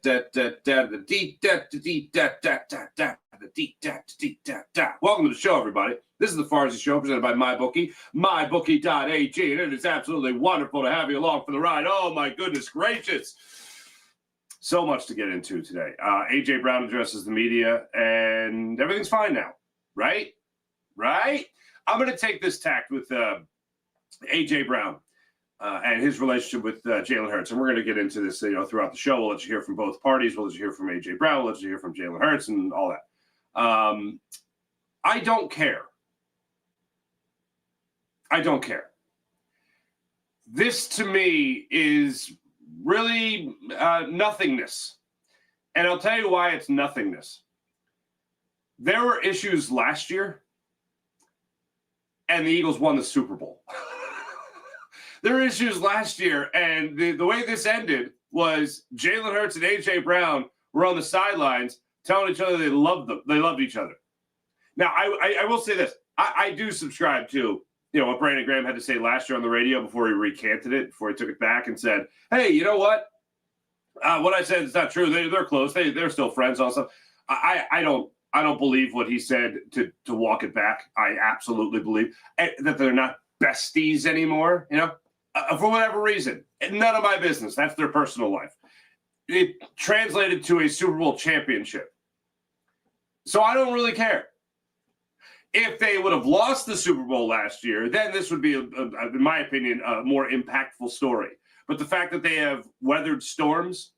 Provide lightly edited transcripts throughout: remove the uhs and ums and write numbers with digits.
Welcome to the show, everybody. This is the Farsi Show presented by MyBookie, mybookie.ag, and it is absolutely wonderful to have you along for the ride. Oh, my goodness gracious. So much to get into today. A.J. Brown addresses the media, and everything's fine now, right? Right? I'm going to take this tact with A.J. Brown and his relationship with Jalen Hurts, and we're going to get into this throughout the show. We'll let you hear from both parties. We'll let you hear from A.J. Brown. We'll let you hear from Jalen Hurts and all that. I don't care. I don't care. This, to me, is really nothingness. And I'll tell you why it's nothingness. There were issues last year, and the Eagles won the Super Bowl. There were issues last year, and the way this ended was Jalen Hurts and A.J. Brown were on the sidelines telling each other they loved them. They loved each other. Now, I will say this. I do subscribe to what Brandon Graham had to say last year on the radio before he recanted it, before he took it back and said, hey, you know what? What I said is not true. They're close. They're still friends also. I don't believe what he said to walk it back. I absolutely believe that they're not besties anymore, for whatever reason. None of my business. That's their personal life. It translated to a Super Bowl championship. So I don't really care. If they would have lost the Super Bowl last year, then this would be, in my opinion, a more impactful story. But the fact that they have weathered storms,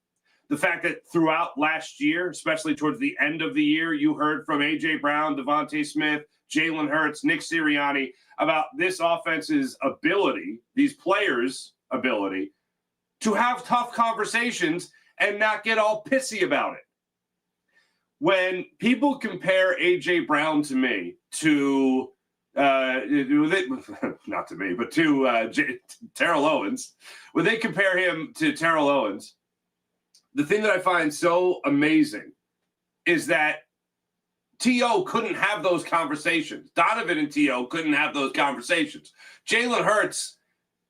the fact that throughout last year, especially towards the end of the year, you heard from A.J. Brown, Devontae Smith, Jalen Hurts, Nick Sirianni about this offense's ability, these players' ability, to have tough conversations and not get all pissy about it. When people compare A.J. Brown to me, to not to me, but to Terrell Owens, when they compare him to Terrell Owens, the thing that I find so amazing is that T.O. couldn't have those conversations. Donovan and T.O. couldn't have those conversations. Jalen Hurts,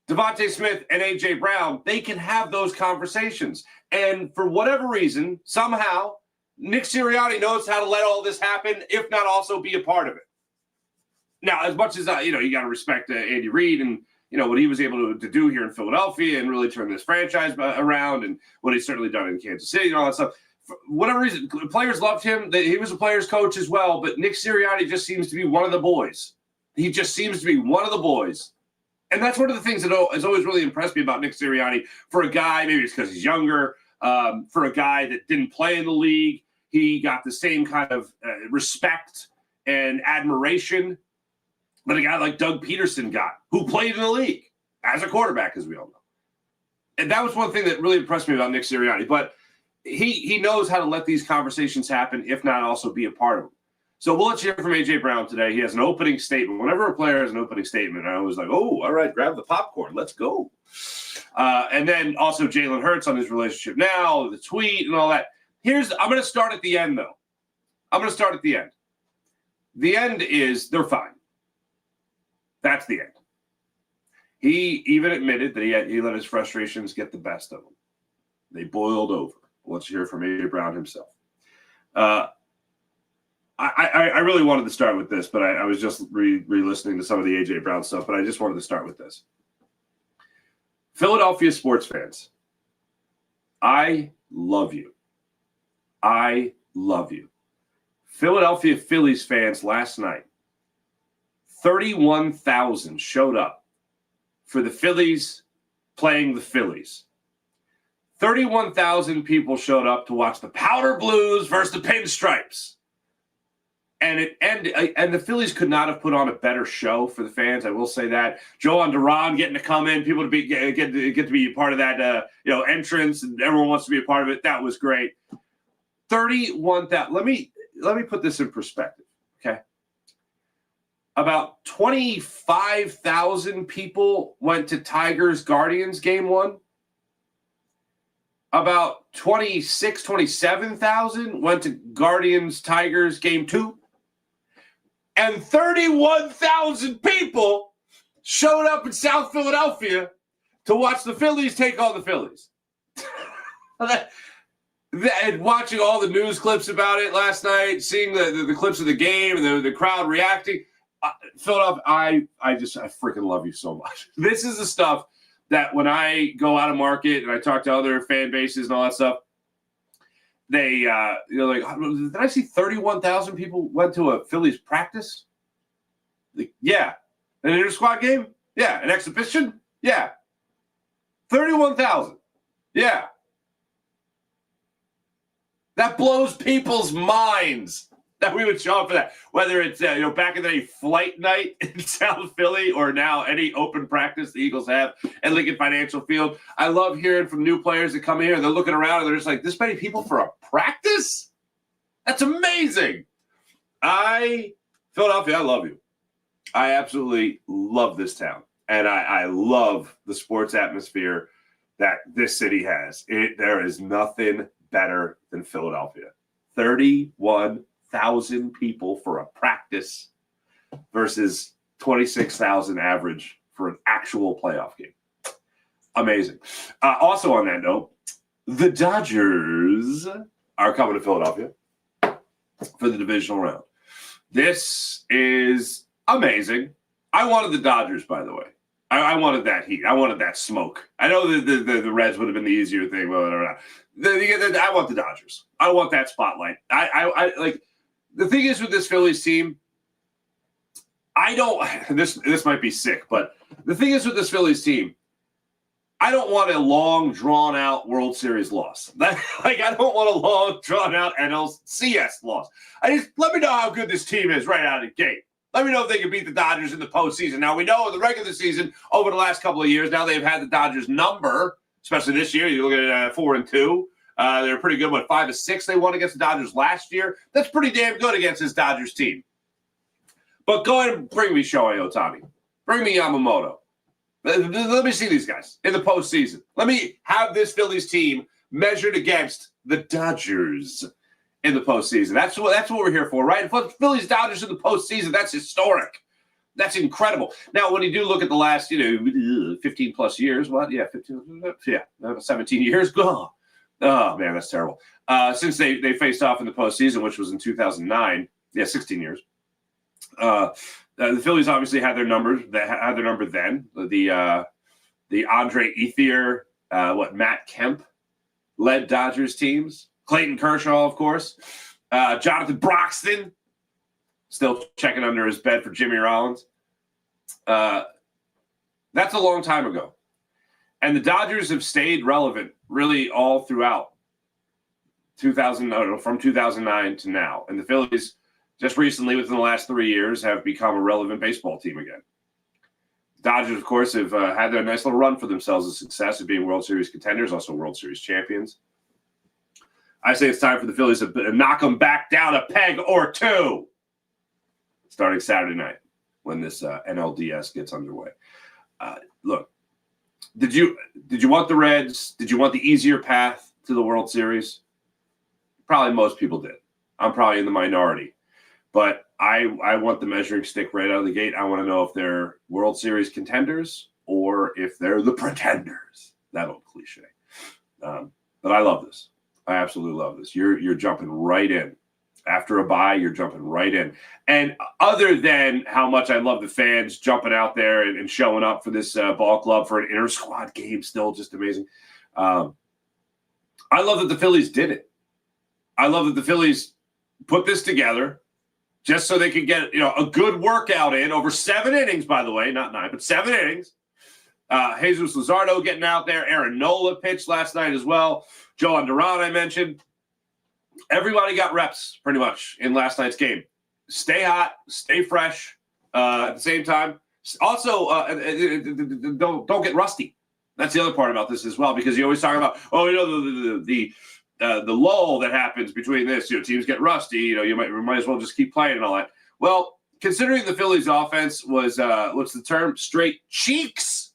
Devontae Smith, and A.J. Brown, they can have those conversations. And for whatever reason, somehow, Nick Sirianni knows how to let all this happen, if not also be a part of it. Now, as much as, you got to respect Andy Reid and, what he was able to do here in Philadelphia and really turn this franchise around and what he's certainly done in Kansas City and all that stuff. For whatever reason, players loved him. He was a player's coach as well, but Nick Sirianni just seems to be one of the boys. He just seems to be one of the boys. And that's one of the things that has always really impressed me about Nick Sirianni. For a guy, maybe it's because he's younger, for a guy that didn't play in the league, he got the same kind of respect and admiration that a guy like Doug Peterson got, who played in the league as a quarterback, as we all know. And that was one thing that really impressed me about Nick Sirianni. But he knows how to let these conversations happen, if not also be a part of them. So we'll let you hear from A.J. Brown today. He has an opening statement. Whenever a player has an opening statement, I was like, oh, all right, grab the popcorn. Let's go. And then also Jalen Hurts on his relationship now, the tweet and all that. I'm going to start at the end, though. I'm going to start at the end. The end is they're fine. That's the end. He even admitted that he let his frustrations get the best of him. They boiled over. Let's hear from A.J. Brown himself. I really wanted to start with this, but I was just re-listening to some of the A.J. Brown stuff, but I just wanted to start with this. Philadelphia sports fans, I love you. I love you. Philadelphia Phillies fans last night, 31,000 showed up for the Phillies playing the Phillies. 31,000 people showed up to watch the Powder Blues versus the Pinstripes. And the Phillies could not have put on a better show for the fans. I will say that. Joan Duran getting to come in, people to get to be a part of that entrance, and everyone wants to be a part of it. That was great. 31,000. Let me put this in perspective, okay? About 25,000 people went to Tigers Guardians game 1. About 27,000 went to Guardians Tigers game 2. And 31,000 people showed up in South Philadelphia to watch the Phillies take on the Phillies. And watching all the news clips about it last night, seeing the clips of the game and the crowd reacting, Philadelphia, I freaking love you so much. This is the stuff that when I go out of market and I talk to other fan bases and all that stuff, they like, did I see 31,000 people went to a Phillies practice? Like, yeah. An inter-squad game? Yeah. An exhibition? Yeah. 31,000. Yeah. That blows people's minds that we would show up for that. Whether it's back in the day, flight night in South Philly, or now any open practice the Eagles have at Lincoln Financial Field. I love hearing from new players that come here and they're looking around and they're just like, this many people for a practice? That's amazing. Philadelphia, I love you. I absolutely love this town. And I love the sports atmosphere that this city has. There is nothing better than Philadelphia. 31,000 people for a practice versus 26,000 average for an actual playoff game. Amazing. Also on that note, the Dodgers are coming to Philadelphia for the divisional round. This is amazing. I wanted the Dodgers, by the way. I wanted that heat. I wanted that smoke. I know the Reds would have been the easier thing. I want the Dodgers. I want that spotlight. I like the thing is with this Phillies team. I don't. This might be sick, but the thing is with this Phillies team, I don't want a long, drawn out World Series loss. I don't want a long, drawn out NLCS loss. Let me know how good this team is right out of the gate. Let me know if they can beat the Dodgers in the postseason. Now, we know in the regular season, over the last couple of years, now they've had the Dodgers number, especially this year. You look at 4-2. They're pretty good. 5-6 they won against the Dodgers last year. That's pretty damn good against this Dodgers team. But go ahead and bring me Shohei Ohtani. Bring me Yamamoto. Let me see these guys in the postseason. Let me have this Phillies team measured against the Dodgers in the postseason. That's what we're here for, right? If Phillies Dodgers in the postseason, that's historic. That's incredible. Now, when you do look at the last, 15 plus years, 17 years. Oh man, that's terrible. Since they faced off in the postseason, which was in 2009, 16 years. The Phillies obviously had their numbers. They had their number then. The Andre Ethier, Matt Kemp led Dodgers teams. Clayton Kershaw, of course. Jonathan Broxton, still checking under his bed for Jimmy Rollins. That's a long time ago. And the Dodgers have stayed relevant really all throughout from 2009 to now. And the Phillies just recently, within the last 3 years, have become a relevant baseball team again. Dodgers, of course, have had their nice little run for themselves of success of being World Series contenders, also World Series champions. I say it's time for the Phillies to knock them back down a peg or two starting Saturday night when this NLDS gets underway. Look, did you want the Reds? Did you want the easier path to the World Series? Probably most people did. I'm probably in the minority. But I want the measuring stick right out of the gate. I want to know if they're World Series contenders or if they're the pretenders. That old cliche. But I love this. I absolutely love this. You're jumping right in. After a bye, you're jumping right in. And other than how much I love the fans jumping out there and showing up for this ball club for an inter-squad game, still just amazing. I love that the Phillies did it. I love that the Phillies put this together just so they could get a good workout in over 7 innings, by the way, not 9, but 7 innings. Jesus Luzardo getting out there. Aaron Nola pitched last night as well. Joe Duran, I mentioned. Everybody got reps pretty much in last night's game. Stay hot, stay fresh at the same time. Also, don't get rusty. That's the other part about this as well, because you always talk about, the lull that happens between this. Teams get rusty. You might as well just keep playing and all that. Well, considering the Phillies' offense was what's the term? Straight cheeks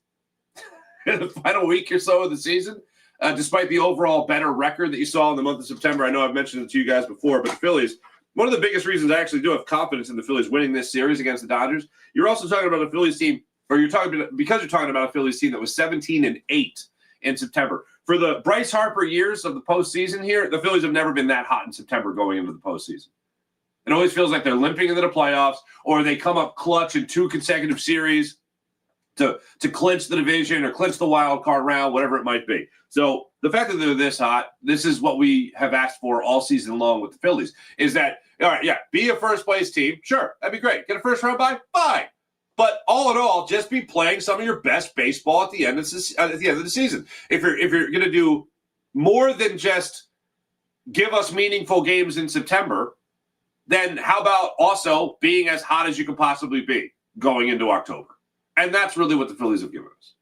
in the final week or so of the season. Despite the overall better record that you saw in the month of September. I know I've mentioned it to you guys before, but the Phillies, one of the biggest reasons I actually do have confidence in the Phillies winning this series against the Dodgers, you're also talking about a Phillies team, or you're talking about a Phillies team that was 17-8 in September. For the Bryce Harper years of the postseason here, the Phillies have never been that hot in September going into the postseason. It always feels like they're limping into the playoffs, or they come up clutch in 2 consecutive series to clinch the division or clinch the wild card round, whatever it might be. So the fact that they're this hot, this is what we have asked for all season long with the Phillies, is that, all right, yeah, be a first-place team. Sure, that'd be great. Get a first-round bye? Fine. But all in all, just be playing some of your best baseball at the end of the season. If you're going to do more than just give us meaningful games in September, then how about also being as hot as you can possibly be going into October? And that's really what the Phillies have given us.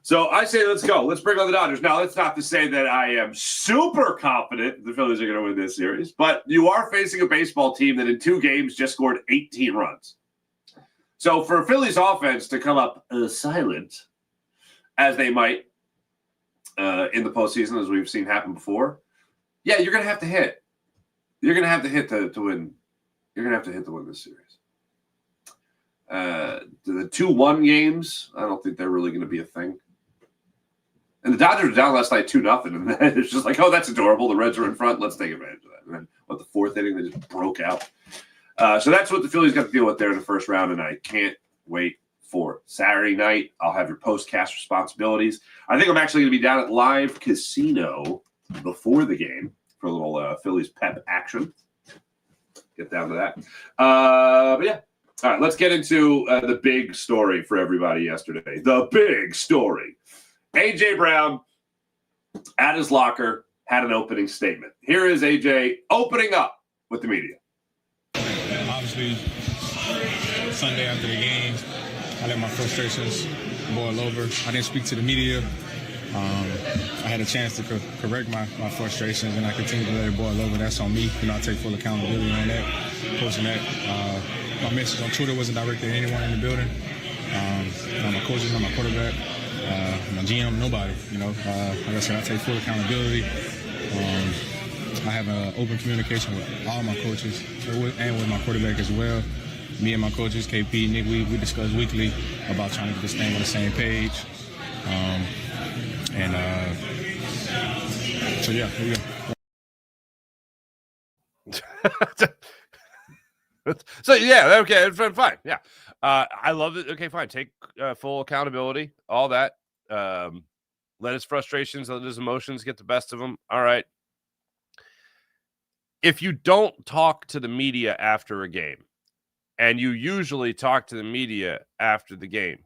So I say let's go. Let's bring on the Dodgers. Now, that's not to say that I am super confident the Phillies are going to win this series, but you are facing a baseball team that in 2 games just scored 18 runs. So for Phillies offense to come up silent, as they might in the postseason, as we've seen happen before, yeah, you're going to have to hit. You're going to have to hit to win. You're going to have to hit to win this series. The 2-1 games, I don't think they're really going to be a thing. And the Dodgers were down last night 2-0, and then it's just like, oh, that's adorable. The Reds are in front. Let's take advantage of that. And then, the 4th inning, they just broke out. So that's what the Phillies got to deal with there in the first round, and I can't wait for Saturday night. I'll have your postcast responsibilities. I think I'm actually going to be down at Live Casino before the game for a little Phillies pep action. Get down to that. But yeah. All right, let's get into the big story for everybody yesterday. The big story. A.J. Brown, at his locker, had an opening statement. Here is A.J. opening up with the media. Obviously, Sunday after the game, I let my frustrations boil over. I didn't speak to the media. I had a chance to correct my frustrations, and I continued to let it boil over. That's on me. I take full accountability on that, posting that. My message on Twitter wasn't directed at anyone in the building. Not my coaches, not my quarterback, my GM, nobody. Like I said, I take full accountability. I have an open communication with all my coaches and with my quarterback as well. Me and my coaches, KP, Nick, we discuss weekly about trying to get this thing on the same page. So yeah, here we go. So yeah, okay, fine, yeah. I love it. Okay, fine. Take full accountability, all that. Let his frustrations, let his emotions get the best of him. All right. If you don't talk to the media after a game, and you usually talk to the media after the game,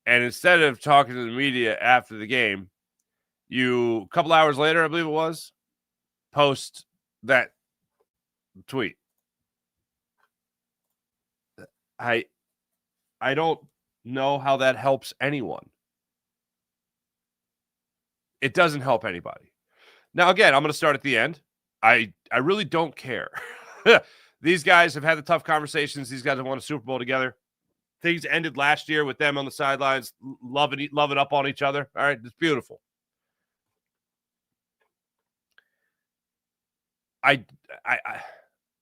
and instead of talking to the media after the game, you, a couple hours later, I believe it was, post that tweet. I don't know how that helps anyone. It doesn't help anybody. Now, again, I'm going to start at the end. I really don't care. These guys have had the tough conversations. These guys have won a Super Bowl together. Things ended last year with them on the sidelines, loving up on each other. All right, it's beautiful.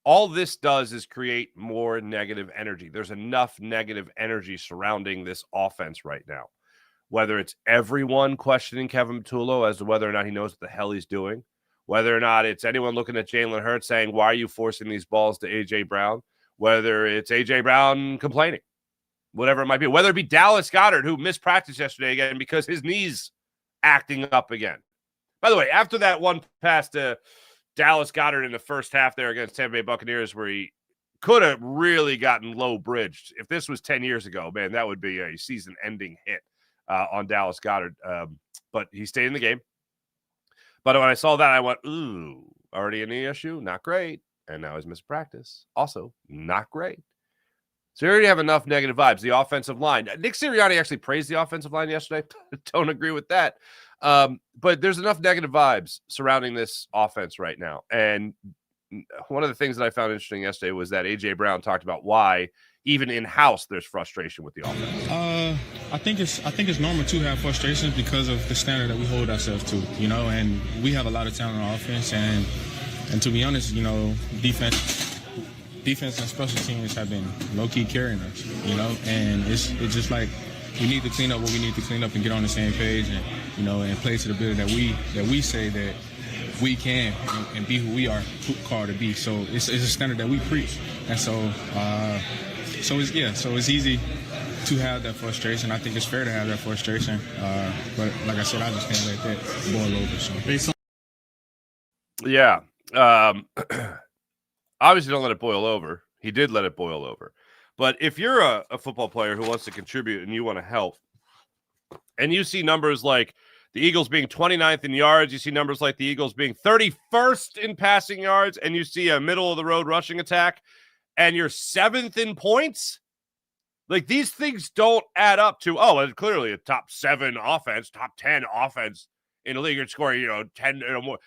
All this does is create more negative energy. There's enough negative energy surrounding this offense right now. Whether it's everyone questioning Kevin Patullo as to whether or not he knows what the hell he's doing, whether or not it's anyone looking at Jalen Hurts saying, why are you forcing these balls to A.J. Brown? Whether it's A.J. Brown complaining, whatever it might be. Whether it be Dallas Goedert, who missed practice yesterday again because his knee's acting up again. By the way, after that one pass to Dallas Goedert in the first half there against Tampa Bay Buccaneers, where he could have really gotten low bridged. If this was 10 years ago, man, that would be a season-ending hit on Dallas Goedert. But he stayed in the game. But when I saw that, I went, ooh, already a knee issue? Not great. And now he's missed practice. Also, not great. So you already have enough negative vibes. The offensive line. Nick Sirianni actually praised the offensive line yesterday. Don't agree with that. But there's enough negative vibes surrounding this offense right now. And one of the things that I found interesting yesterday was that A.J. Brown talked about why, even in-house, there's frustration with the offense. I think it's normal to have frustrations because of the standard that we hold ourselves to, and we have a lot of talent on offense, and to be honest, defense and special teams have been low-key carrying us, and it's just like we need to clean up what we need to clean up and get on the same page, and and play to the ability that we say that we can and be who we are called to be. So it's a standard that we preach, and so it's easy to have that frustration. I think it's fair to have that frustration, but like I said, I just can't let that boil over. So. Yeah. Obviously, don't let it boil over. He did let it boil over. But if you're a football player who wants to contribute and you want to help, and you see numbers like the Eagles being 29th in yards, you see numbers like the Eagles being 31st in passing yards, and you see a middle-of-the-road rushing attack, and you're 7th in points, like these things don't add up to, clearly a top 7 offense, top 10 offense in the league. You're scoring, 10 or more,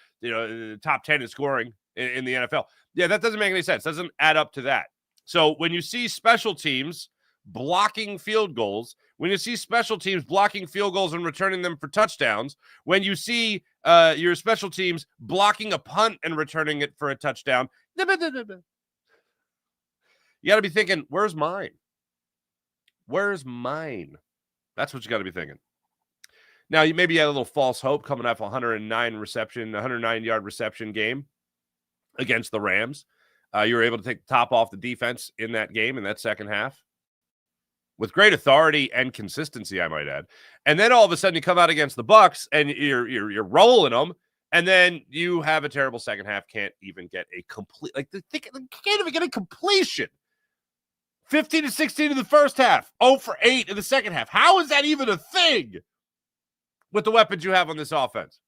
top 10 in scoring in the NFL. Yeah, that doesn't make any sense. Doesn't add up to that. So when you see special teams blocking field goals, when you see special teams blocking field goals and returning them for touchdowns, when you see your special teams blocking a punt and returning it for a touchdown, you got to be thinking, where's mine? Where's mine? That's what you got to be thinking. Now, maybe you had a little false hope coming off a 109-yard reception game against the Rams. You were able to take the top off the defense in that game, in that second half, with great authority and consistency, I might add. And then all of a sudden you come out against the Bucs and you're rolling them, and then you have a terrible second half. Can't even get a complete, can't even get a completion. 15-16 in the first half, 0 for 8 in the second half. How is that even a thing with the weapons you have on this offense?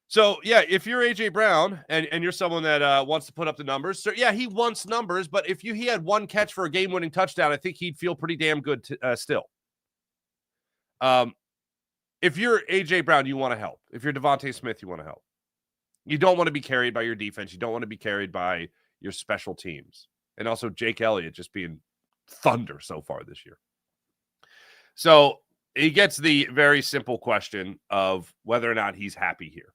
So, yeah, if you're A.J. Brown and you're someone that wants to put up the numbers, so yeah, he wants numbers, but if he had one catch for a game-winning touchdown, I think he'd feel pretty damn good still. If you're A.J. Brown, you want to help. If you're Devontae Smith, you want to help. You don't want to be carried by your defense. You don't want to be carried by your special teams. And also Jake Elliott just being thunder so far this year. So he gets the very simple question of whether or not he's happy here.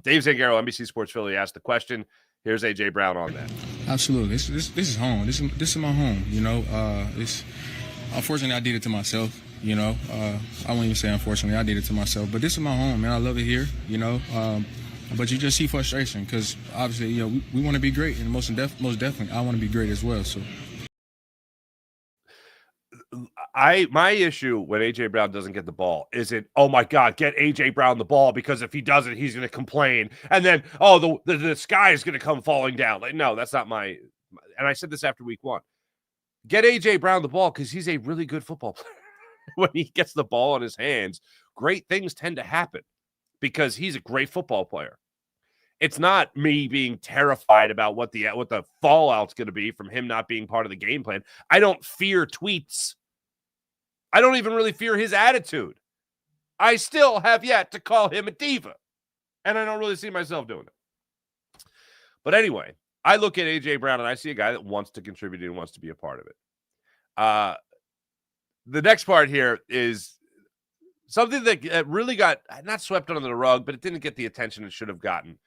Dave Zangaro, NBC Sports Philly, asked the question. Here's A.J. Brown on that. Absolutely. This is home. This is my home, unfortunately, I did it to myself, I won't even say unfortunately, I did it to myself. But this is my home, man. I love it here, But you just see frustration because, obviously, we want to be great. And most definitely, I want to be great as well, so. My issue when A.J. Brown doesn't get the ball isn't, oh my God, get A.J. Brown the ball, because if he doesn't, he's going to complain. And then, the sky is going to come falling down. Like, no, that's not and I said this after week 1. Get A.J. Brown the ball because he's a really good football player. When he gets the ball in his hands, great things tend to happen because he's a great football player. It's not me being terrified about what the fallout's going to be from him not being part of the game plan. I don't fear tweets. I don't even really fear his attitude. I still have yet to call him a diva, and I don't really see myself doing it. But anyway, I look at A.J. Brown, and I see a guy that wants to contribute and wants to be a part of it. The next part here is something that really got not swept under the rug, but it didn't get the attention it should have gotten.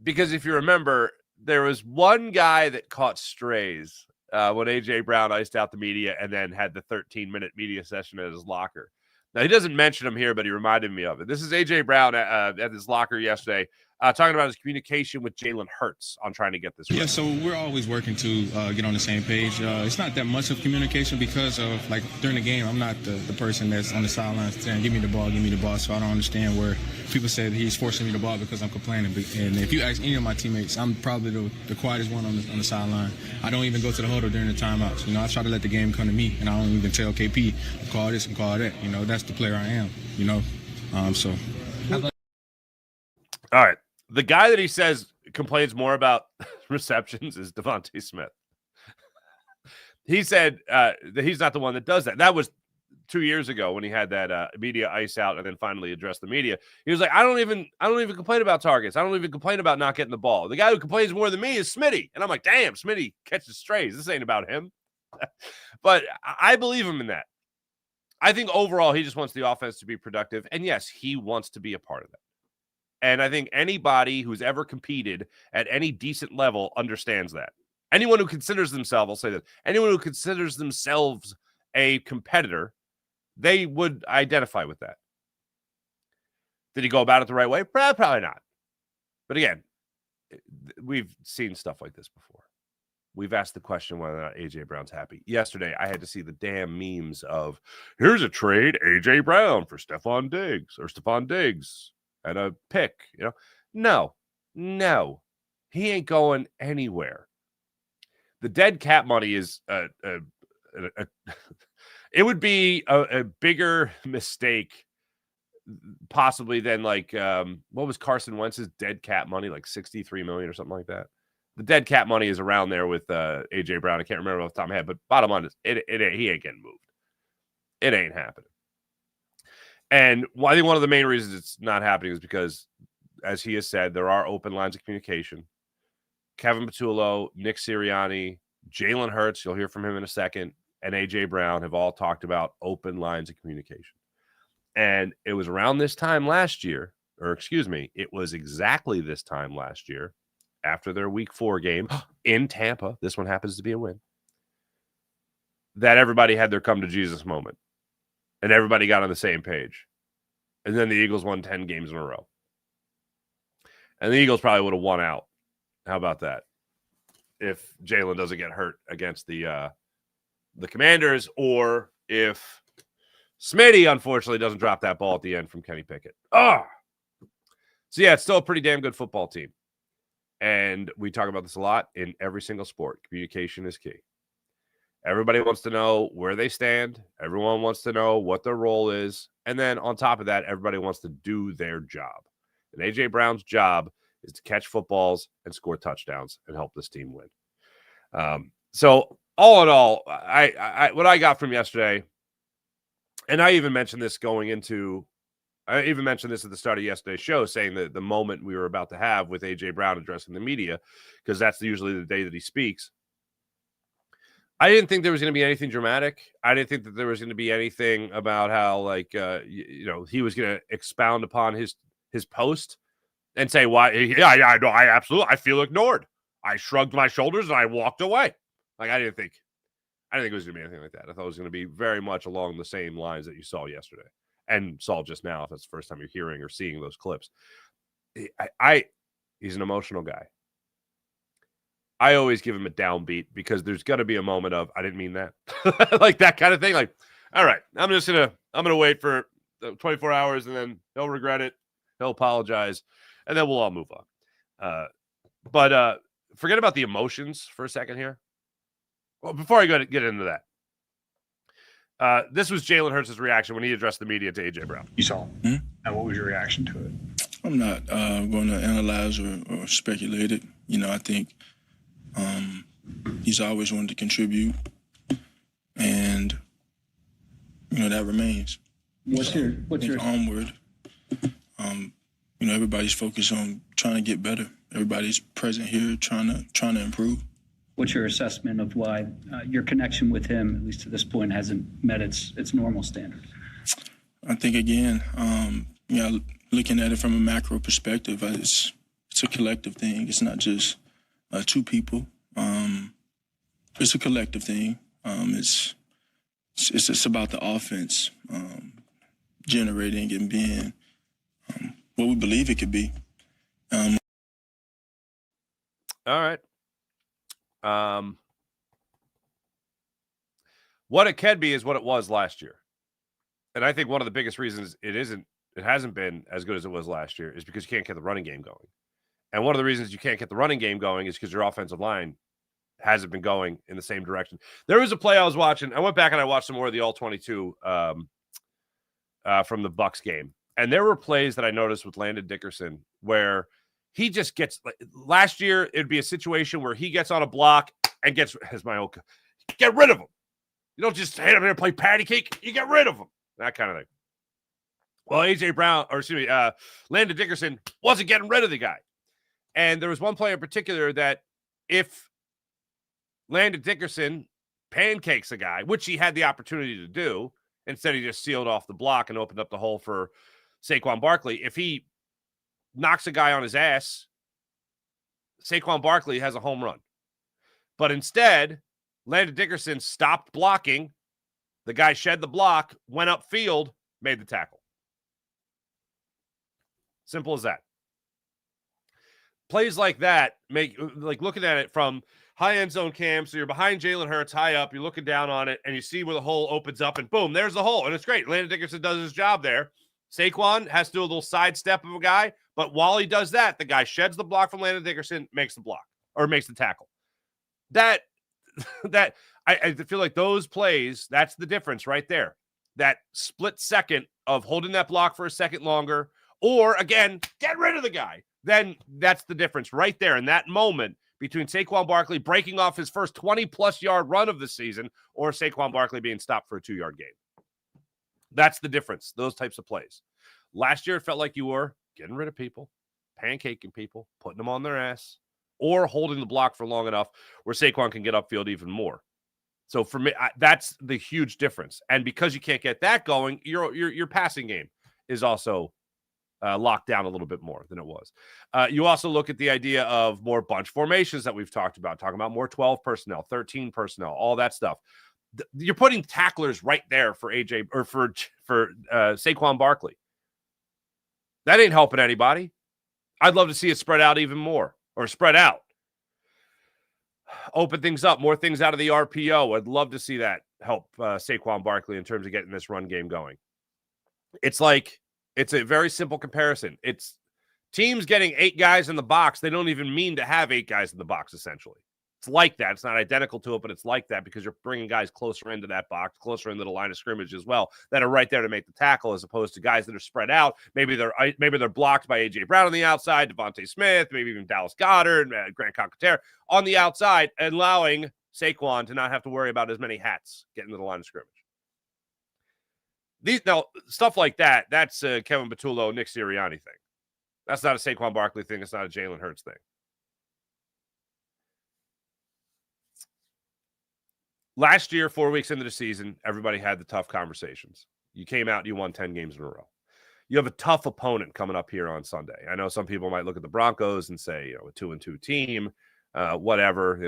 Because if you remember, there was one guy that caught strays when A.J. Brown iced out the media and then had the 13-minute media session at his locker. Now, he doesn't mention him here, but he reminded me of it. This is A.J. Brown at his locker yesterday, talking about his communication with Jalen Hurts on trying to get this right. Yeah, so we're always working to get on the same page. It's not that much of communication because of, during the game, I'm not the person that's on the sidelines saying, give me the ball, so I don't understand where people say that he's forcing me the ball because I'm complaining. And if you ask any of my teammates, I'm probably the quietest one on the sideline. I don't even go to the huddle during the timeouts. I try to let the game come to me, and I don't even tell KP, call this and call that. That's the player I am, so. All right. The guy that he says complains more about receptions is Devontae Smith. He said that he's not the one that does that. That was 2 years ago when he had that media ice out and then finally addressed the media. He was like, I don't even complain about targets. I don't even complain about not getting the ball. The guy who complains more than me is Smitty. And I'm like, damn, Smitty catches strays. This ain't about him. But I believe him in that. I think overall he just wants the offense to be productive. And yes, he wants to be a part of that. And I think anybody who's ever competed at any decent level understands that. Anyone who considers themselves, I'll say that, anyone who considers themselves a competitor, they would identify with that. Did he go about it the right way? Probably not. But again, we've seen stuff like this before. We've asked the question whether or not A.J. Brown's happy. Yesterday, I had to see the damn memes of, here's a trade, A.J. Brown for Stephon Diggs and a pick. No. He ain't going anywhere. The dead cat money is it would be a bigger mistake possibly than like what was Carson Wentz's dead cat money, like $63 million or something like that. The dead cat money is around there with A.J. Brown. I can't remember off the top of my head, but bottom line is he ain't getting moved. It ain't happening. And I think one of the main reasons it's not happening is because, as he has said, there are open lines of communication. Kevin Patullo, Nick Sirianni, Jalen Hurts, you'll hear from him in a second, and A.J. Brown have all talked about open lines of communication. And it was around this time last year, it was exactly this time last year, after their week 4 game in Tampa, this one happens to be a win, that everybody had their come to Jesus moment. And everybody got on the same page. And then the Eagles won 10 games in a row. And the Eagles probably would have won out. How about that? If Jalen doesn't get hurt against the Commanders, or if Smitty, unfortunately, doesn't drop that ball at the end from Kenny Pickett. So, yeah, it's still a pretty damn good football team. And we talk about this a lot in every single sport. Communication is key. Everybody wants to know where they stand. Everyone wants to know what their role is. And then on top of that, everybody wants to do their job. And A.J. Brown's job is to catch footballs and score touchdowns and help this team win. So all in all, I what I got from yesterday, and I even mentioned this at the start of yesterday's show, saying that the moment we were about to have with A.J. Brown addressing the media, because that's usually the day that he speaks, I didn't think there was going to be anything dramatic. I didn't think that there was going to be anything about how, he was going to expound upon his post and say, why? Yeah, I feel ignored. I shrugged my shoulders and I walked away. Like, I didn't think it was going to be anything like that. I thought it was going to be very much along the same lines that you saw yesterday and saw just now, if that's the first time you're hearing or seeing those clips. He's an emotional guy. I always give him a downbeat because there's got to be a moment of, I didn't mean that. Like that kind of thing. Like, all right, I'm going to wait for 24 hours and then he'll regret it. He'll apologize and then we'll all move on. But forget about the emotions for a second here. Well, before I get into that, this was Jalen Hurts' reaction when he addressed the media to A.J. Brown. You saw him. And what was your reaction to it? I'm not going to analyze or speculate it. I think he's always wanted to contribute, and that remains. What's your onward? Everybody's focused on trying to get better. Everybody's present here trying to improve. What's your assessment of why your connection with him, at least to this point, hasn't met its normal standard? I think again, looking at it from a macro perspective, it's a collective thing. It's not just two people. It's a collective thing. It's about the offense generating and being what we believe it could be. All right. What it can be is what it was last year. And I think one of the biggest reasons it hasn't been as good as it was last year is because you can't get the running game going. And one of the reasons you can't get the running game going is because your offensive line hasn't been going in the same direction. There was a play I was watching. I went back and I watched some more of the All-22 from the Bucks game. And there were plays that I noticed with Landon Dickerson where he just gets – last year, it'd be a situation where he gets on a block and get rid of him. You don't just hit him there and play patty cake. You get rid of him. That kind of thing. Well, Landon Dickerson wasn't getting rid of the guy. And there was one play in particular that if Landon Dickerson pancakes a guy, which he had the opportunity to do, instead he just sealed off the block and opened up the hole for Saquon Barkley. If he knocks a guy on his ass, Saquon Barkley has a home run. But instead, Landon Dickerson stopped blocking The guy shed the block, went upfield, made the tackle. Simple as that. Plays like that make, like, looking at it from high end zone cam. So you're behind Jalen Hurts, high up. You're looking down on it, and you see where the hole opens up, and boom, there's the hole. And it's great. Landon Dickerson does his job there. Saquon has to do a little sidestep of a guy, but while he does that, the guy sheds the block from Landon Dickerson, makes the block or makes the tackle. I feel like those plays, that's the difference right there. That split second of holding that block for a second longer, or again, get rid of the guy. Then that's the difference right there in that moment between Saquon Barkley breaking off his first 20-plus yard run of the season or Saquon Barkley being stopped for a 2-yard gain. That's the difference, those types of plays. Last year, it felt like you were getting rid of people, pancaking people, putting them on their ass, or holding the block for long enough where Saquon can get upfield even more. So for me, that's the huge difference. And because you can't get that going, your passing game is also locked down a little bit more than it was. You also look at the idea of more bunch formations that we've talked about, talking about more 12 personnel, 13 personnel, all that stuff. You're putting tacklers right there for AJ or for Saquon Barkley. That ain't helping anybody. I'd love to see it spread out even more, or spread out. Open things up, more things out of the RPO. I'd love to see that help Saquon Barkley in terms of getting this run game going. It's a very simple comparison. It's teams getting 8 guys in the box. They don't even mean to have 8 guys in the box, essentially. It's like that. It's not identical to it, but it's like that because you're bringing guys closer into that box, closer into the line of scrimmage as well, that are right there to make the tackle, as opposed to guys that are spread out. Maybe they're blocked by A.J. Brown on the outside, Devontae Smith, maybe even Dallas Goedert, Grant Concaterra on the outside, allowing Saquon to not have to worry about as many hats getting to the line of scrimmage. Now, stuff like that, that's a Kevin Patullo, Nick Sirianni thing. That's not a Saquon Barkley thing. It's not a Jalen Hurts thing. Last year, 4 weeks into the season, everybody had the tough conversations. You came out, you won 10 games in a row. You have a tough opponent coming up here on Sunday. I know some people might look at the Broncos and say, a 2-2 team, whatever.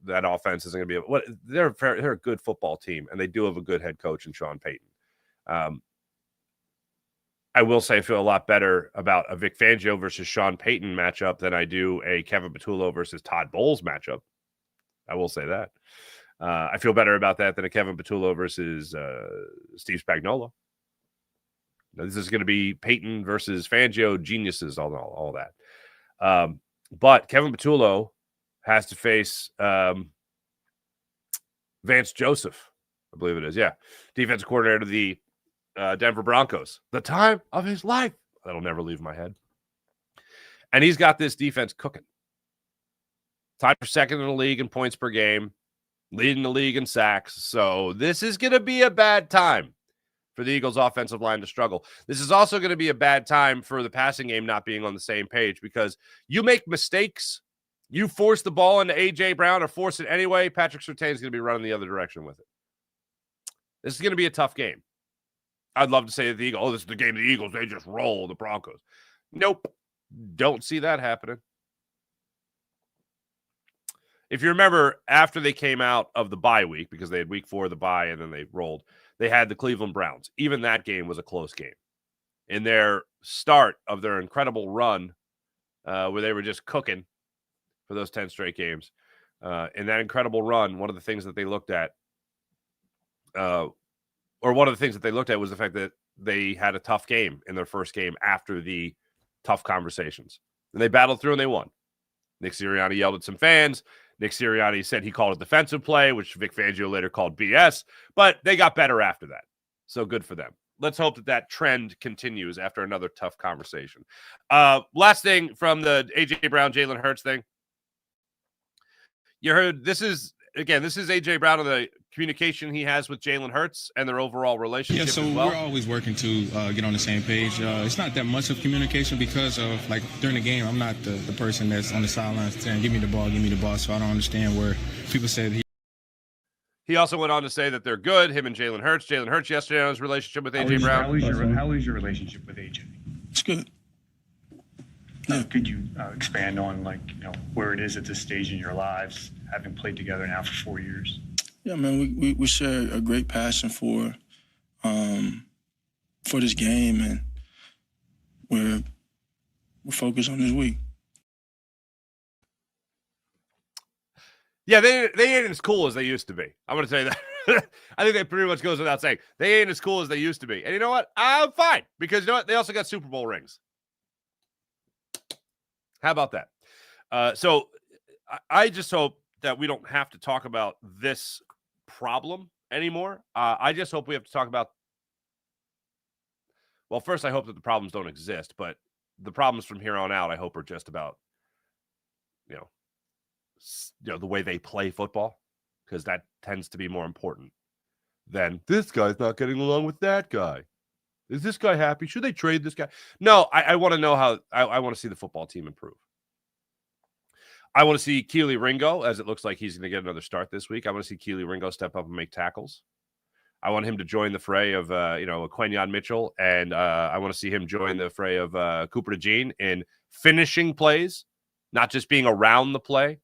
That offense isn't going to be. They're a good football team, and they do have a good head coach in Sean Payton. I will say I feel a lot better about a Vic Fangio versus Sean Payton matchup than I do a Kevin Patullo versus Todd Bowles matchup. I will say that. I feel better about that than a Kevin Patullo versus Steve Spagnuolo. Now, this is going to be Payton versus Fangio, geniuses, all that. But Kevin Patullo has to face Vance Joseph, I believe it is. Yeah, defensive coordinator of the Denver Broncos. The time of his life. That'll never leave my head. And he's got this defense cooking. Tied for second in the league in points per game, leading the league in sacks. So this is going to be a bad time for the Eagles' offensive line to struggle. This is also going to be a bad time for the passing game not being on the same page, because you make mistakes, you force the ball into A.J. Brown or force it anyway, Patrick Surtain is going to be running the other direction with it. This is going to be a tough game. I'd love to say that the Eagles, this is the game of the Eagles, they just roll the Broncos. Nope. Don't see that happening. If you remember, after they came out of the bye week, because they had week 4 of the bye and then they rolled, they had the Cleveland Browns. Even that game was a close game. In their start of their incredible run, where they were just cooking for those 10 straight games, in that incredible run, one of the things that they looked at, was the fact that they had a tough game in their first game after the tough conversations. And they battled through and they won. Nick Sirianni yelled at some fans. Nick Sirianni said he called a defensive play, which Vic Fangio later called BS, but they got better after that. So good for them. Let's hope that that trend continues after another tough conversation. Last thing from the A.J. Brown, Jalen Hurts thing. You heard this is A.J. Brown and the communication he has with Jalen Hurts and their overall relationship. Yeah, so as well. We're always working to get on the same page. It's not that much of communication because of, like, during the game, I'm not the person that's on the sidelines saying, give me the ball. So I don't understand where people said He also went on to say that they're good, him and Jalen Hurts. Jalen Hurts yesterday on his relationship with A.J. Brown. How is your relationship with A.J.? It's good. Yeah. Could you expand on, where it is at this stage in your lives, having played together now for 4 years? Yeah, man, we share a great passion for this game, and we're focused on this week. Yeah, they ain't as cool as they used to be. I'm going to tell you that. I think that pretty much goes without saying. They ain't as cool as they used to be. And you know what? I'm fine, because you know what? They also got Super Bowl rings. How about that? So I just hope that we don't have to talk about this problem anymore. I just hope we have to talk about, well, first, I hope that the problems don't exist, but the problems from here on out, I hope, are just about, you know, the way they play football, because that tends to be more important than this guy's not getting along with that guy. Is this guy happy? Should they trade this guy? No, I want to know how. I want to see the football team improve. I want to see Keely Ringo, as it looks like he's going to get another start this week. I want to see Keely Ringo step up and make tackles. I want him to join the fray of, Quenyon Mitchell, and I want to see him join the fray of Cooper DeJean in finishing plays, not just being around the play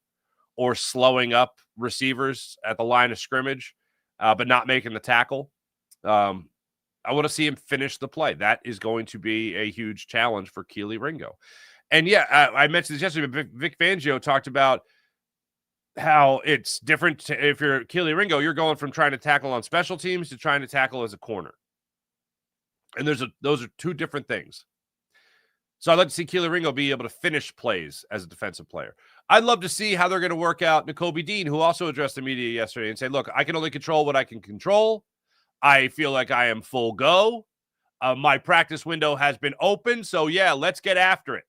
or slowing up receivers at the line of scrimmage, but not making the tackle. I want to see him finish the play. That is going to be a huge challenge for Keely Ringo. And yeah, I mentioned this yesterday, but Vic Fangio talked about how it's different. If you're Keely Ringo, you're going from trying to tackle on special teams to trying to tackle as a corner. And those are two different things. So I'd like to see Keely Ringo be able to finish plays as a defensive player. I'd love to see how they're going to work out Nakobe Dean, who also addressed the media yesterday and said, look, I can only control what I can control. I feel like I am full go. My practice window has been open. So, yeah, let's get after it.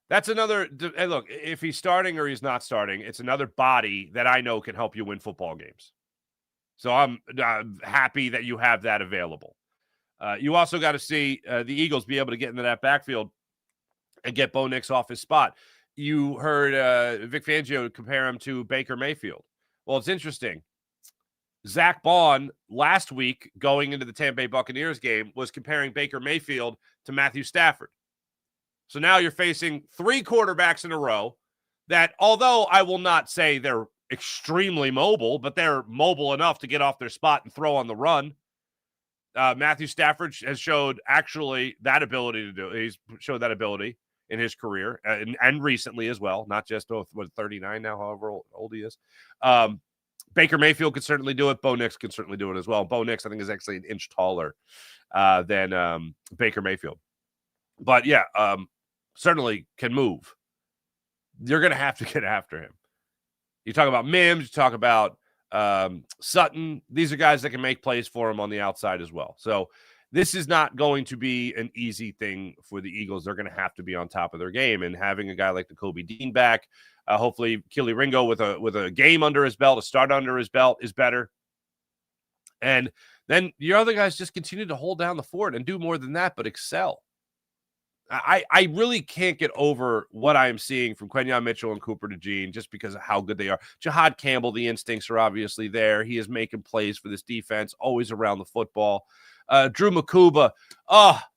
That's another, hey, look, if he's starting or he's not starting, it's another body that I know can help you win football games. So I'm happy that you have that available. You also got to see the Eagles be able to get into that backfield and get Bo Nix off his spot. You heard Vic Fangio compare him to Baker Mayfield. Well, it's interesting. Zach Bond last week going into the Tampa Bay Buccaneers game was comparing Baker Mayfield to Matthew Stafford. So now you're facing three quarterbacks in a row that, although I will not say they're extremely mobile, but they're mobile enough to get off their spot and throw on the run. Matthew Stafford has showed actually that ability to do. He's showed that ability in his career and recently as well, not just 39 now, however old he is. Baker Mayfield could certainly do it. Bo Nix can certainly do it as well. Bo Nix, I think, is actually an inch taller than Baker Mayfield. But yeah, certainly can move. You're going to have to get after him. You talk about Mims, you talk about Sutton. These are guys that can make plays for him on the outside as well. So this is not going to be an easy thing for the Eagles. They're going to have to be on top of their game, and having a guy like Nakobe Dean back, hopefully Keely Ringo with a game under his belt, a start under his belt is better. And then your other guys just continue to hold down the fort and do more than that, but excel. I really can't get over what I am seeing from Quenyon Mitchell and Cooper DeJean just because of how good they are. Jahad Campbell, the instincts are obviously there. He is making plays for this defense, always around the football. Drew Makuba,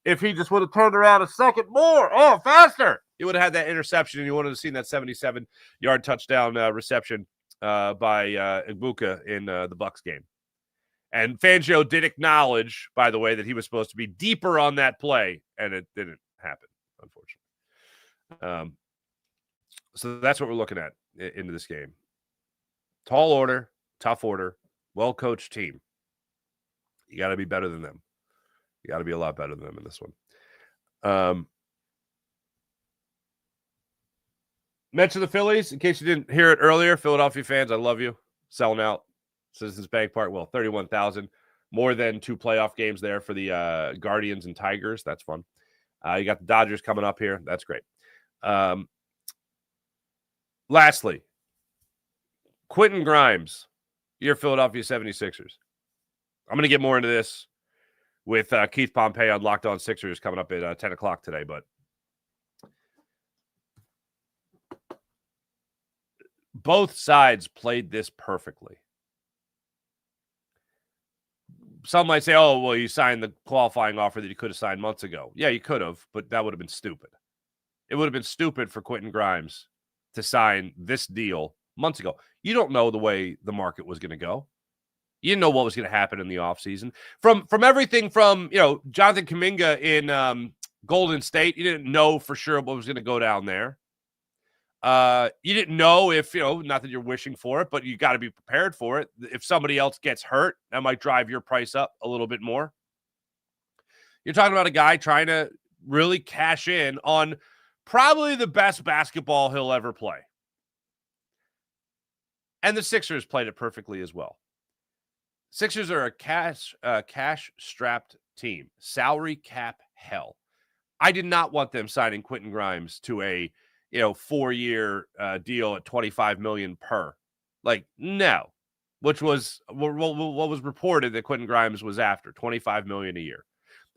if he just would have turned around a second more, faster, he would have had that interception, and you would have seen that 77-yard touchdown reception by Igbuka in the Bucs game. And Fangio did acknowledge, by the way, that he was supposed to be deeper on that play, and it didn't happen, unfortunately. So that's what we're looking at into this game. Tall order, tough order, well-coached team. You got to be better than them. You got to be a lot better than them in this one. Mention the Phillies, in case you didn't hear it earlier. Philadelphia fans, I love you. Selling out Citizens Bank Park. Well, 31,000. More than 2 playoff games there for the Guardians and Tigers. That's fun. You got the Dodgers coming up here. That's great. Lastly, Quentin Grimes, your Philadelphia 76ers. I'm going to get more into this with Keith Pompey on Locked On Sixers coming up at 10 o'clock today. But both sides played this perfectly. Some might say, oh, well, you signed the qualifying offer that you could have signed months ago. Yeah, you could have, but that would have been stupid. It would have been stupid for Quentin Grimes to sign this deal months ago. You don't know the way the market was going to go. You didn't know what was going to happen in the offseason. From everything from, Jonathan Kuminga in Golden State, you didn't know for sure what was going to go down there. You didn't know if, not that you're wishing for it, but you got to be prepared for it. If somebody else gets hurt, that might drive your price up a little bit more. You're talking about a guy trying to really cash in on probably the best basketball he'll ever play. And the Sixers played it perfectly as well. Sixers are a cash-strapped team. Salary cap hell. I did not want them signing Quentin Grimes to a 4-year deal at $25 million per. No. Which was what was reported that Quentin Grimes was after, $25 million a year.